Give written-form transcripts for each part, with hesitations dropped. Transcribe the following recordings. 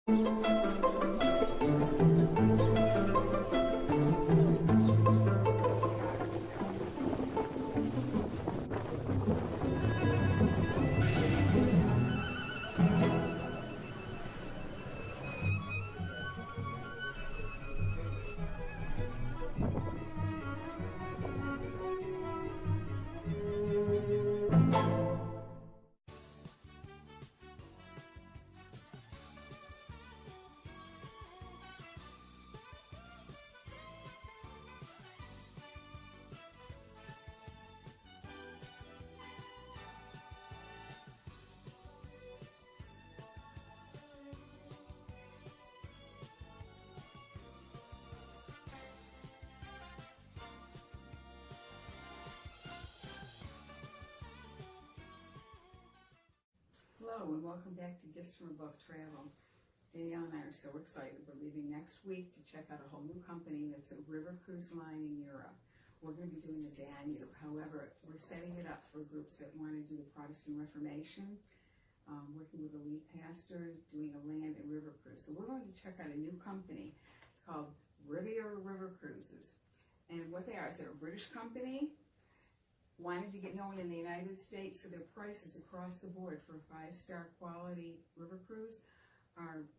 Hello and welcome back to Gifts from Above Travel. Danielle and I are so excited. We're leaving next week to check out a whole new company that's a river cruise line in Europe. We're going to be doing the Danube. However, we're setting it up for groups that want to do the Protestant Reformation, working with a lead pastor, doing a land and river cruise. So we're going to check out a new company. It's called Riviera River Cruises. And what they are is they're a British company, wanted to get known in the United States, so their prices across the board for a 5-star quality river cruise are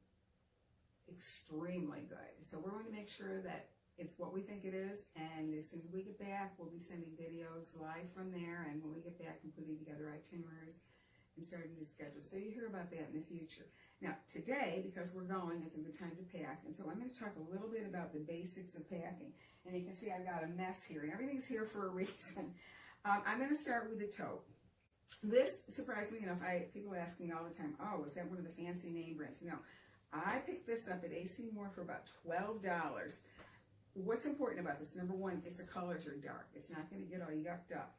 extremely good. So we're going to make sure that it's what we think it is, and as soon as we get back, we'll be sending videos live from there, and when we get back and putting together itineraries and starting the schedule. So you hear about that in the future. Now, today, because we're going, it's a good time to pack, and so I'm going to talk a little bit about the basics of packing. And you can see I've got a mess here, and everything's here for a reason. I'm going to start with the tote. This, surprisingly enough, people ask me all the time, oh, is that one of the fancy name brands? No, I picked this up at AC Moore for about $12. What's important about this, number one, is the colors are dark. It's not going to get all yucked up.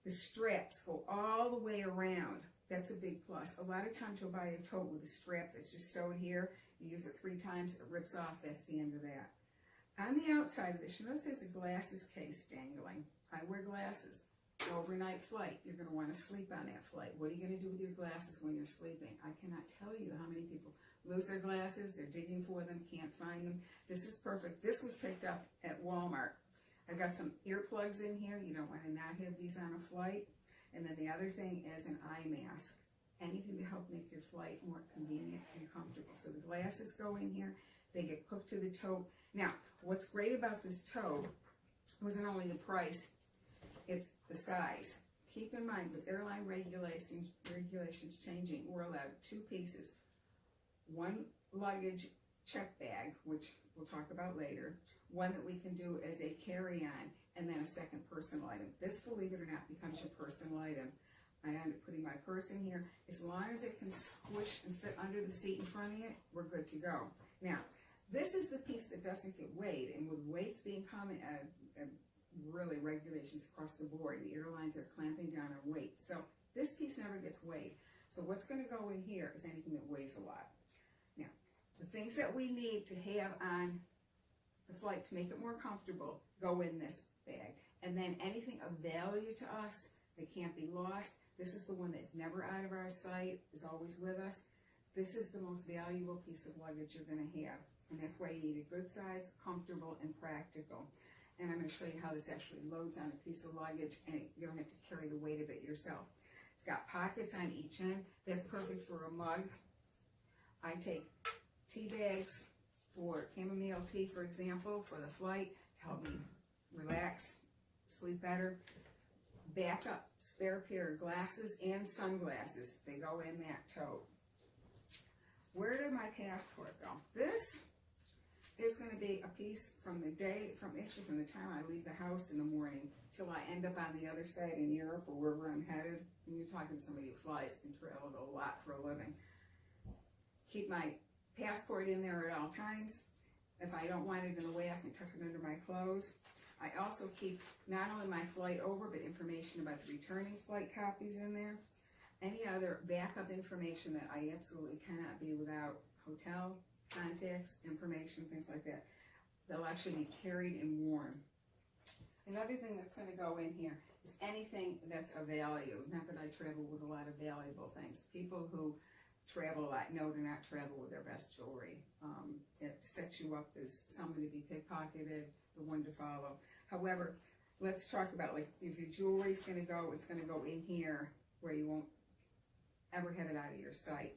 The straps go all the way around. That's a big plus. A lot of times you'll buy a tote with a strap that's just sewed here. You use it 3 times, it rips off, that's the end of that. On the outside of this, you notice there's the glasses case dangling. I wear glasses. Overnight flight, you're going to want to sleep on that flight. What are you going to do with your glasses when you're sleeping? I cannot tell you how many people lose their glasses, they're digging for them, can't find them. This is perfect. This was picked up at Walmart. I've got some earplugs in here. You don't want to not have these on a flight. And then the other thing is an eye mask. Anything to help make your flight more convenient and comfortable. So the glasses go in here. They get hooked to the tote. Now, what's great about this tote wasn't only the price, it's the size. Keep in mind, with airline regulations changing, we're allowed 2 pieces. 1 luggage check bag, which we'll talk about later, 1 that we can do as a carry-on, and then a second personal item. This, believe it or not, becomes your personal item. I end up putting my purse in here. As long as it can squish and fit under the seat in front of it, we're good to go. Now, this is the piece that doesn't get weighed, and with weights being common, really regulations across the board, the airlines are clamping down on weight. So this piece never gets weighed. So what's going to go in here is anything that weighs a lot. Now, the things that we need to have on the flight to make it more comfortable go in this bag. And then anything of value to us that can't be lost, this is the one that's never out of our sight, is always with us. This is the most valuable piece of luggage you're going to have. And that's why you need a good size, comfortable, and practical. And I'm going to show you how this actually loads on a piece of luggage, and you don't have to carry the weight of it yourself. It's got pockets on each end. That's perfect for a mug. I take tea bags for chamomile tea, for example, for the flight, to help me relax, sleep better. Backup spare pair of glasses and sunglasses. They go in that tote. Where did my passport go? This is going to be a piece from the time I leave the house in the morning till I end up on the other side in Europe or wherever I'm headed. And you're talking to somebody who flies and travels a lot for a living. Keep my passport in there at all times. If I don't want it in the way, I can tuck it under my clothes. I also keep not only my flight over, but information about the returning flight copies in there. Any other backup information that I absolutely cannot be without: hotel contacts, information, things like that. They'll actually be carried and worn. Another thing that's going to go in here is anything that's of value. Not that I travel with a lot of valuable things. People who travel a lot know to not travel with their best jewelry. It sets you up as someone to be pickpocketed, the one to follow. However, let's talk about, like, if your jewelry's going to go, it's going to go in here where you won't ever have it out of your sight.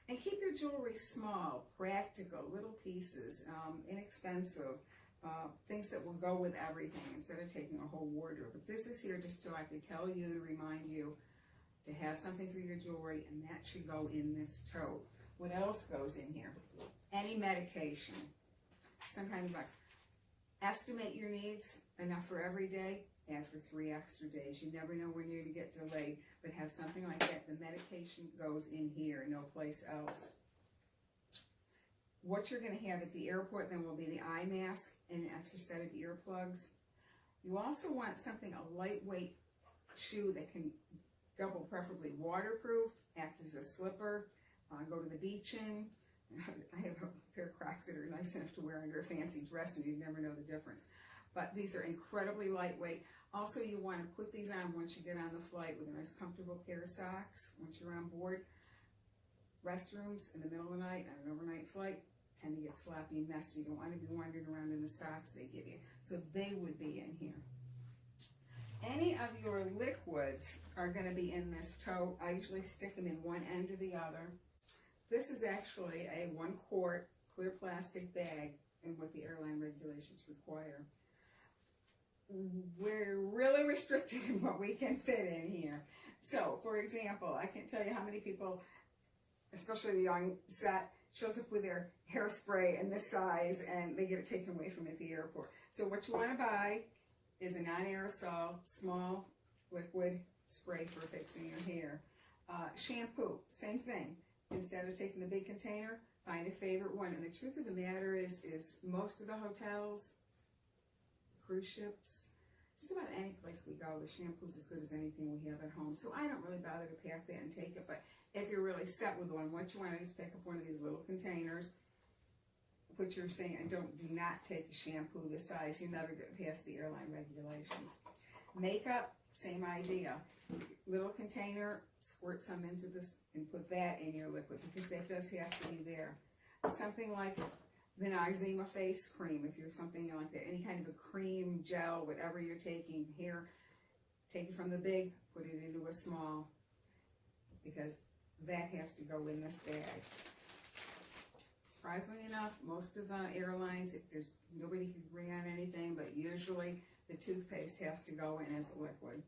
And keep your jewelry small, practical, little pieces, inexpensive, things that will go with everything instead of taking a whole wardrobe. But this is here just so I could tell you, to remind you to have something for your jewelry, and that should go in this tote. What else goes in here? Any medication, some kind of box. Estimate your needs, enough for every day, add for 3 extra days. You never know when you're going to get delayed, but have something like that. The medication goes in here, no place else. What you're going to have at the airport then will be the eye mask and an extra set of earplugs. You also want something, a lightweight shoe that can double, preferably waterproof, act as a slipper, go to the beach in. I have a pair of Crocs that are nice enough to wear under a fancy dress, and you'd never know the difference. But these are incredibly lightweight. Also, you want to put these on once you get on the flight with a nice comfortable pair of socks once you're on board. Restrooms in the middle of the night on an overnight flight tend to get sloppy and messy. You don't want to be wandering around in the socks they give you. So they would be in here. Any of your liquids are going to be in this tote. I usually stick them in one end or the other. This is actually a 1 quart clear plastic bag and what the airline regulations require. We're really restricted in what we can fit in here. So, for example, I can't tell you how many people, especially the young set, shows up with their hairspray in this size and they get it taken away from them at the airport. So what you want to buy is a non-aerosol, small liquid spray for fixing your hair. Shampoo, same thing. Instead of taking the big container, find a favorite one. And the truth of the matter is most of the hotels, cruise ships, just about any place we go, the shampoo's as good as anything we have at home. So I don't really bother to pack that and take it. But if you're really set with one, what you want to do is pick up one of these little containers, put your thing, and do not take a shampoo this size. You're never going to pass the airline regulations. Makeup, same idea. Little container, squirt some into this and put that in your liquid because that does have to be there. Something like the Noxzema face cream, if you're something like that, any kind of a cream, gel, whatever you're taking here, take it from the big, put it into a small, because that has to go in this bag. Surprisingly enough, most of the airlines, if there's nobody can agree on anything, but usually the toothpaste has to go in as a liquid.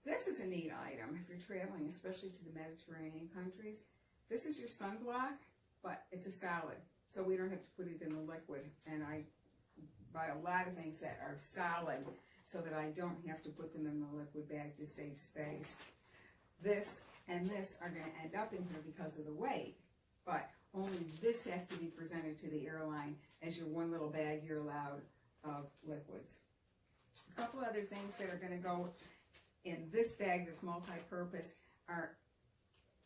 This is a neat item if you're traveling, especially to the Mediterranean countries. This is your sunblock, but it's a solid, so we don't have to put it in the liquid. And I buy a lot of things that are solid so that I don't have to put them in the liquid bag to save space. This and this are going to end up in here because of the weight, but only this has to be presented to the airline as your one little bag you're allowed of liquids. A couple other things that are going to go in this bag that's multi-purpose are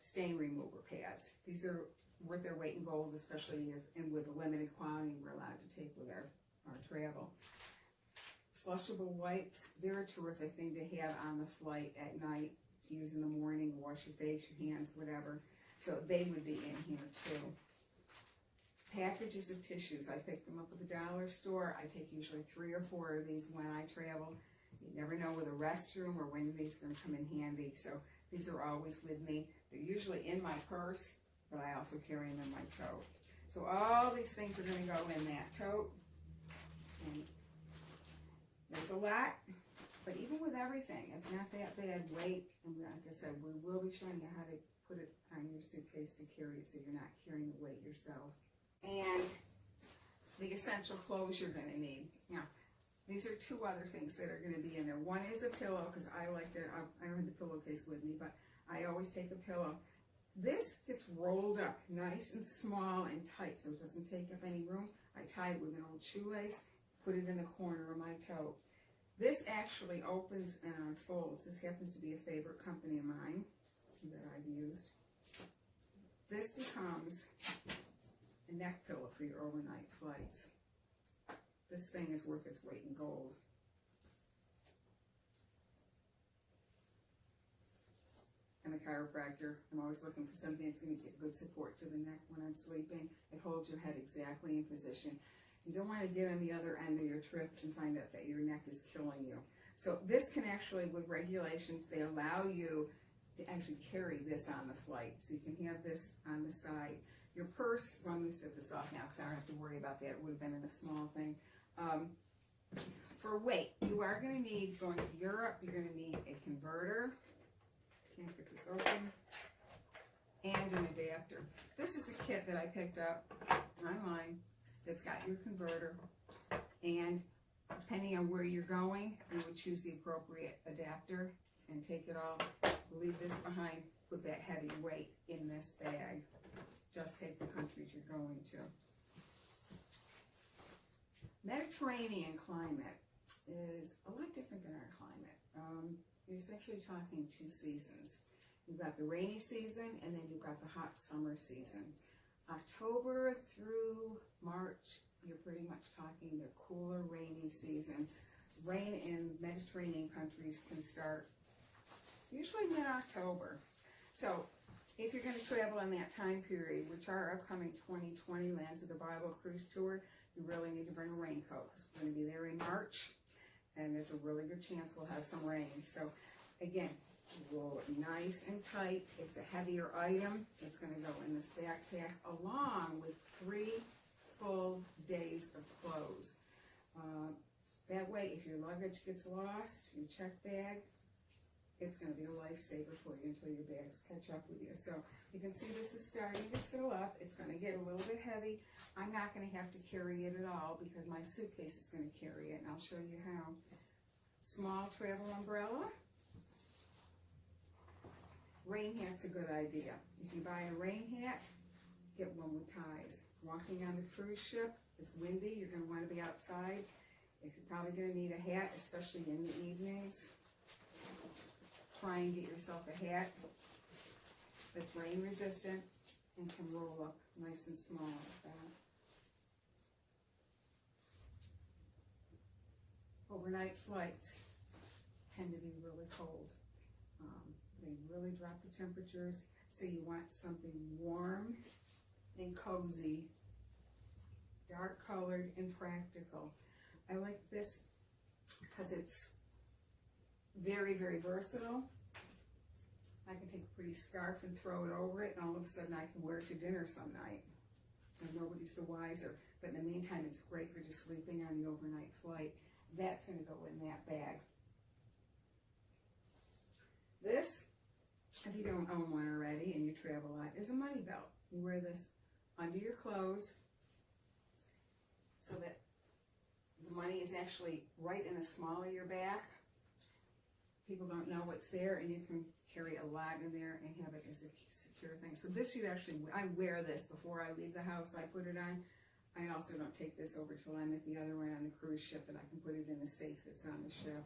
stain remover pads. These are worth their weight in gold, especially if, and with the limited quantity we're allowed to take with our travel. Flushable wipes, they're a terrific thing to have on the flight at night to use in the morning, wash your face, your hands, whatever. So they would be in here too. Packages of tissues, I pick them up at the dollar store. I take usually 3 or 4 of these when I travel. You never know with a restroom or when these are going to come in handy. So these are always with me. They're usually in my purse, but I also carry them in my tote. So all these things are going to go in that tote. And there's a lot, but even with everything, it's not that bad weight. And like I said, we will be showing you how to put it on your suitcase to carry it so you're not carrying the weight yourself. And the essential clothes you're going to need. Now, these are 2 other things that are going to be in there. One is a pillow, because I like to, I don't have the pillowcase with me, but I always take a pillow. This gets rolled up nice and small and tight so it doesn't take up any room. I tie it with an old shoelace, put it in the corner of my tote. This actually opens and unfolds. This happens to be a favorite company of mine that I've used. This becomes a neck pillow for your overnight flights. This thing is worth its weight in gold. I'm a chiropractor. I'm always looking for something that's going to get good support to the neck when I'm sleeping. It holds your head exactly in position. You don't want to get on the other end of your trip and find out that your neck is killing you. So this can actually, with regulations, they allow you to actually carry this on the flight. So you can have this on the side. Your purse, so I'm going to set this off now because I don't have to worry about that. It would have been in a small thing. For weight, you are going to need, going to Europe, you're going to need a converter. Can't get this open. And an adapter. This is a kit that I picked up online that's got your converter. And depending on where you're going, you would choose the appropriate adapter and take it all. Leave this behind, put that heavy weight in this bag. Just take the countries you're going to. Mediterranean climate is a lot different than our climate. You're essentially talking two seasons. You've got the rainy season and then you've got the hot summer season. October through March, you're pretty much talking the cooler, rainy season. Rain in Mediterranean countries can start usually mid-October. So if you're going to travel in that time period, which our upcoming 2020 Lands of the Bible cruise tour, you really need to bring a raincoat because we're going to be there in March, and there's a really good chance we'll have some rain. So again, roll it nice and tight. It's a heavier item. It's going to go in this backpack along with 3 full days of clothes. That way, if your luggage gets lost, your check bag, it's going to be a lifesaver for you until your bags catch up with you. So you can see this is starting to fill up. It's going to get a little bit heavy. I'm not going to have to carry it at all because my suitcase is going to carry it, and I'll show you how. Small travel umbrella. Rain hat's a good idea. If you buy a rain hat, get one with ties. Walking on the cruise ship, it's windy, you're going to want to be outside. If you're probably going to need a hat, especially in the evenings, try and get yourself a hat that's rain resistant and can roll up nice and small like that. Overnight flights tend to be really cold. They really drop the temperatures, so you want something warm and cozy, dark colored and practical. I like this because it's very, very versatile. I can take a pretty scarf and throw it over it, and all of a sudden I can wear it to dinner some night. And nobody's the wiser. But in the meantime, it's great for just sleeping on the overnight flight. That's going to go in that bag. This, if you don't own one already and you travel a lot, is a money belt. You wear this under your clothes so that the money is actually right in the small of your back. People don't know what's there, and you can carry a lot in there and have it as a secure thing. So this you actually, I wear this before I leave the house. I put it on. I also don't take this over till I'm at the other one on the cruise ship, and I can put it in the safe that's on the ship.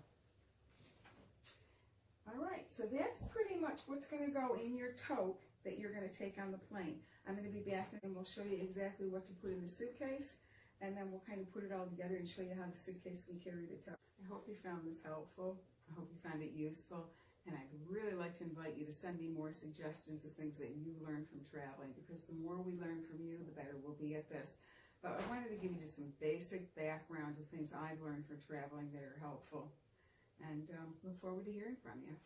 All right, so that's pretty much what's going to go in your tote that you're going to take on the plane. I'm going to be back and we'll show you exactly what to put in the suitcase, and then we'll kind of put it all together and show you how the suitcase can carry the tote. I hope you found this helpful. I hope you found it useful, and I'd really like to invite you to send me more suggestions of things that you learned from traveling, because the more we learn from you, the better we'll be at this. But I wanted to give you just some basic background of things I've learned from traveling that are helpful. And look forward to hearing from you.